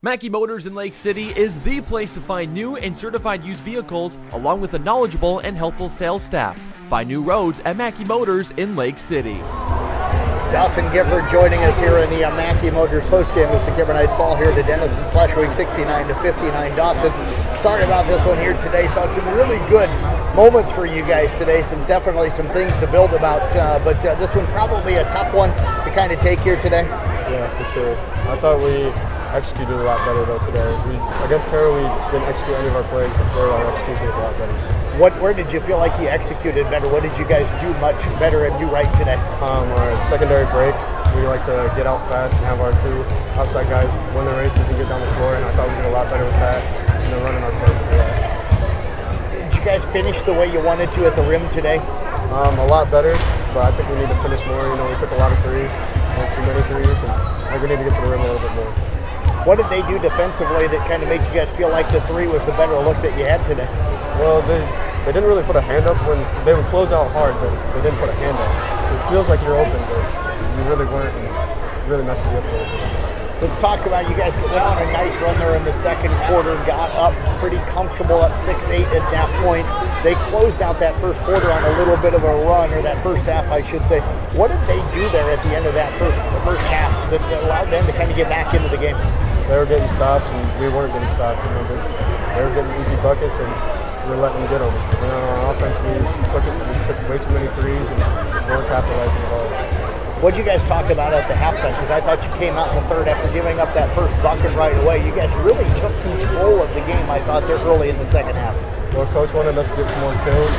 Mackey Motors in Lake City is the place to find new and certified used vehicles, along with a knowledgeable and helpful sales staff. Find new roads at Mackey Motors in Lake City. Dawson Gifford joining us here in the Mackey Motors postgame as the Giffordites fall here to Denison Schleswig 69-59. Dawson, sorry about this one here today. Saw some really good moments for you guys today. Definitely some things to build about, but this one probably a tough one to kind of take here today. Yeah, for sure. I thought we executed a lot better though today. Against Carroll, we didn't execute any of our plays, but today our execution was a lot better. Where did you feel like you executed better? What did you guys do much better and do right today? Our secondary break, we like to get out fast and have our two outside guys win the races and get down the floor, and I thought we did a lot better with that and then running our plays through that. Did you guys finish the way you wanted to at the rim today? A lot better, but I think we need to finish more. You know, we took a lot of threes, too many threes, and I think we need to get to the rim a little bit more. What did they do defensively that kind of made you guys feel like the three was the better look that you had today? Well, they didn't really put a hand up when they would close out hard, but they didn't put a hand up. It feels like you're open, but you really weren't, and it really messes you up a little bit. Let's talk about you guys went on a nice run there in the second quarter, got up pretty comfortable up 6-8 at that point. They closed out that first quarter on a little bit of a run, or that first half, I should say. What did they do there at the end of that first half that allowed them to kind of get back into the game? They were getting stops, and we weren't getting stops. You know, they were getting easy buckets, and we were letting them get them. And then on offense, we took way too many threes and weren't capitalizing at all. What did you guys talk about at the halftime? Because I thought you came out in the third after giving up that first bucket right away. You guys really took control of the game, I thought, there early in the second half. Well, Coach wanted us to get some more kills,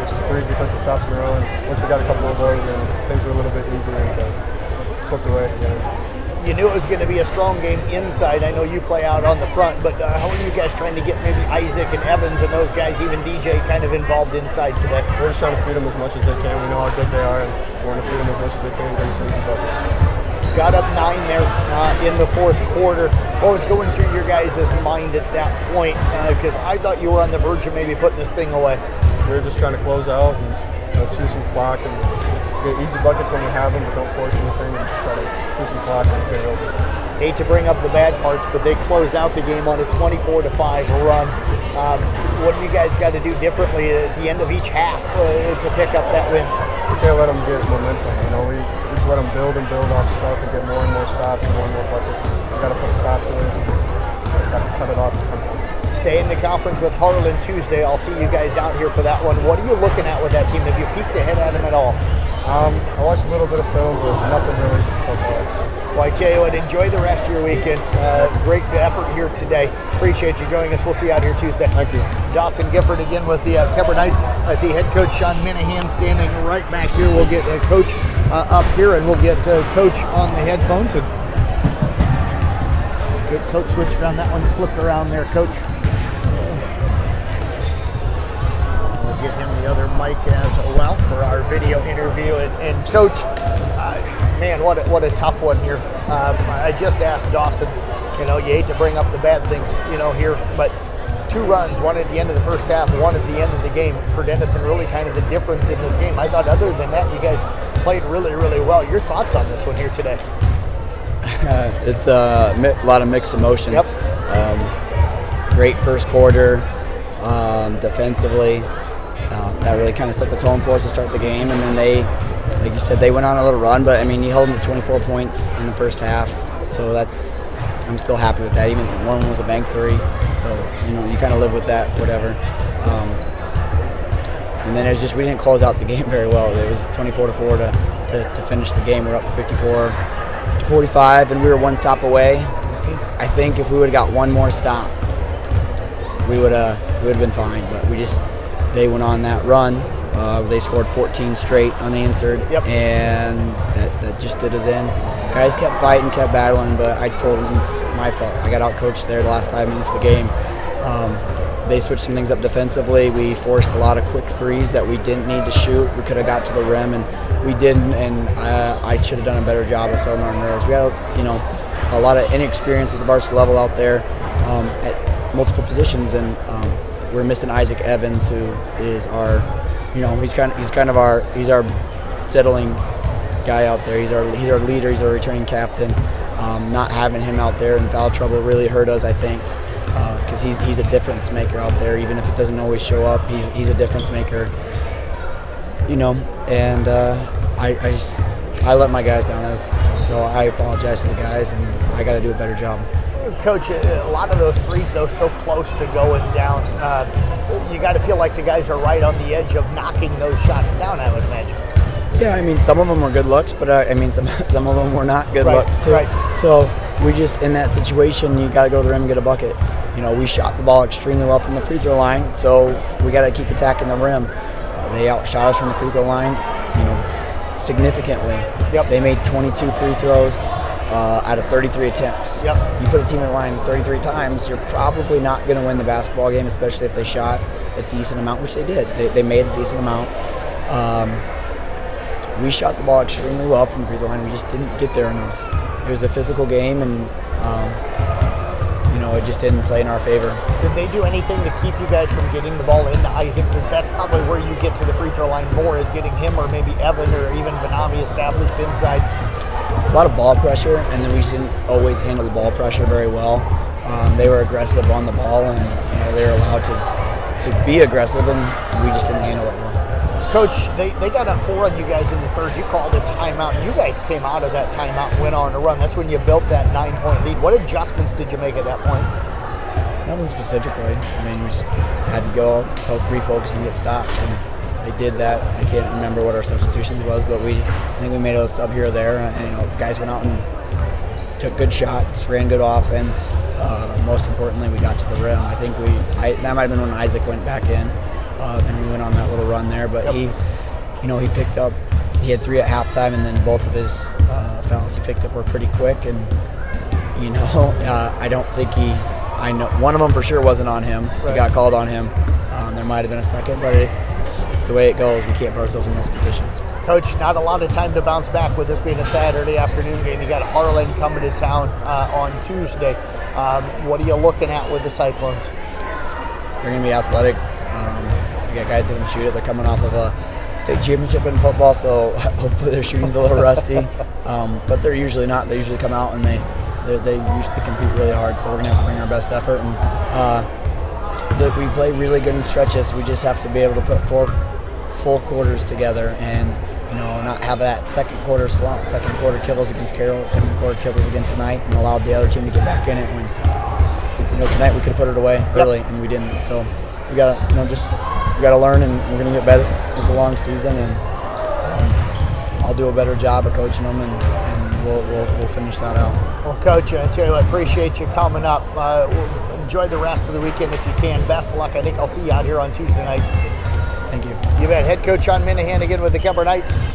which is 3 defensive stops in a row. And once we got a couple of those, then things were a little bit easier, but slipped away again. You knew it was going to be a strong game inside. I know you play out on the front, but how are you guys trying to get maybe Isaac and Evans and those guys, even DJ, kind of involved inside today? We're just trying to feed them as much as they can. We know how good they are, and we want to feed them as much as they can. Bring some easy buckets. Got up 9 there in the fourth quarter. What was going through your guys' mind at that point? Because I thought you were on the verge of maybe putting this thing away. We were just trying to close out and chew some clock and get easy buckets when we have them, but don't force anything and just try to chew some clock and get it over. Hate to bring up the bad parts, but they closed out the game on a 24-5 run. What do you guys got to do differently at the end of each half to pick up that win? We can't let them get momentum. You know, we just let them build and build off stuff and get more and more stops and more buckets. We got to put a stop to it. We got to cut it off at some point. Stay in the conference with Harlan Tuesday. I'll see you guys out here for that one. What are you looking at with that team? Have you peeked ahead at them at all? I watched a little bit of film, but nothing really so far. Well, I tell you what, enjoy the rest of your weekend. Great effort here today. Appreciate you joining us. We'll see you out here Tuesday. Thank you. Dawson Gifford again with the Giffordites. I see head coach Sean Minnehan standing right back here. We'll get coach up here, and we'll get coach on the headphones. And good coach switched around. That one's flipped around there, coach. We'll get him the other mic as well for our video interview. And coach, man, what a tough one here. I just asked Dawson, you know, you hate to bring up the bad things, you know, here, but 2 runs, one at the end of the first half, one at the end of the game for Denison, really kind of the difference in this game. I thought other than that, you guys played really, really well. Your thoughts on this one here today? It's a lot of mixed emotions. Yep. Great first quarter defensively. That really kind of set the tone for us to start the game, and then they, like you said, they went on a little run, but I mean, you held them to 24 points in the first half, so I'm still happy with that. Even one was a bank 3, so you know, you kind of live with that, whatever. And then it's just, we didn't close out the game very well. It was 24-4 to finish the game. We're up 54-45, and we were 1 stop away. I think if we would have got 1 more stop, we would have been fine, but they went on that run. They scored 14 straight unanswered, yep. And that just did us in. Guys kept fighting, kept battling, but I told them it's my fault. I got out-coached there the last 5 minutes of the game. They switched some things up defensively. We forced a lot of quick threes that we didn't need to shoot. We could have got to the rim, and we didn't, and I should have done a better job of selling our nerves. We had, you know, a lot of inexperience at the varsity level out there at multiple positions, and we're missing Isaac Evans, who is our, you know, he's our settling guy out there. He's our leader. He's our returning captain. Not having him out there in foul trouble really hurt us, I think, because he's a difference maker out there. Even if it doesn't always show up, he's a difference maker. And I let my guys down, so I apologize to the guys, and I got to do a better job. Coach, a lot of those threes, though, so close to going down. You got to feel like the guys are right on the edge of knocking those shots down, I would imagine. Yeah, I mean, some of them were good looks, but some of them were not good looks too. Right. So we just, in that situation, you got to go to the rim and get a bucket. We shot the ball extremely well from the free throw line, so we got to keep attacking the rim. They outshot us from the free throw line, significantly. Yep. They made 22 free throws out of 33 attempts. Yep. You put a team in the line 33 times, you're probably not going to win the basketball game, especially if they shot a decent amount, which they did. They made a decent amount. We shot the ball extremely well from the free throw line. We just didn't get there enough. It was a physical game, and it just didn't play in our favor. Did they do anything to keep you guys from getting the ball into Isaac? Because that's probably where you get to the free throw line more, is getting him or maybe Evan or even Vanami established inside. A lot of ball pressure, and then we didn't always handle the ball pressure very well. They were aggressive on the ball, and they were allowed to be aggressive, and we just didn't handle it well. Coach, they got up 4 on you guys in the third. You called a timeout. You guys came out of that timeout and went on a run. That's when you built that 9-point lead. What adjustments did you make at that point? Nothing specifically. We just had to go, refocus, and get stops, and they did that. I can't remember what our substitutions was, but I think we made a sub here or there, and guys went out and took good shots, ran good offense. Most importantly, we got to the rim. I think that might have been when Isaac went back in. And we went on that little run there, but he picked up. He had 3 at halftime, and then both of his fouls he picked up were pretty quick. And I don't think I know one of them for sure wasn't on him. Right. He got called on him. There might have been a second, but it's the way it goes. We can't put ourselves in those positions. Coach, not a lot of time to bounce back with this being a Saturday afternoon game. You got Harlan coming to town on Tuesday. What are you looking at with the Cyclones? They're going to be athletic. We got guys that can shoot it. They're coming off of a state championship in football, so hopefully their shooting's a little rusty. But they're usually not. They usually come out and they usually compete really hard. So we're gonna have to bring our best effort. And we play really good in stretches. We just have to be able to put 4 full quarters together and not have that second quarter slump. Second quarter kills against Carroll. Second quarter kills against tonight, and allowed the other team to get back in it. When tonight we could have put it away early, and we didn't. So we gotta we got to learn, and we're going to get better. It's a long season, and I'll do a better job of coaching them, and we'll finish that out. Well, Coach, I tell you, I appreciate you coming up. Enjoy the rest of the weekend if you can. Best of luck. I think I'll see you out here on Tuesday night. Thank you. You bet. Head coach on Minnehan again with the Kuemper Knights.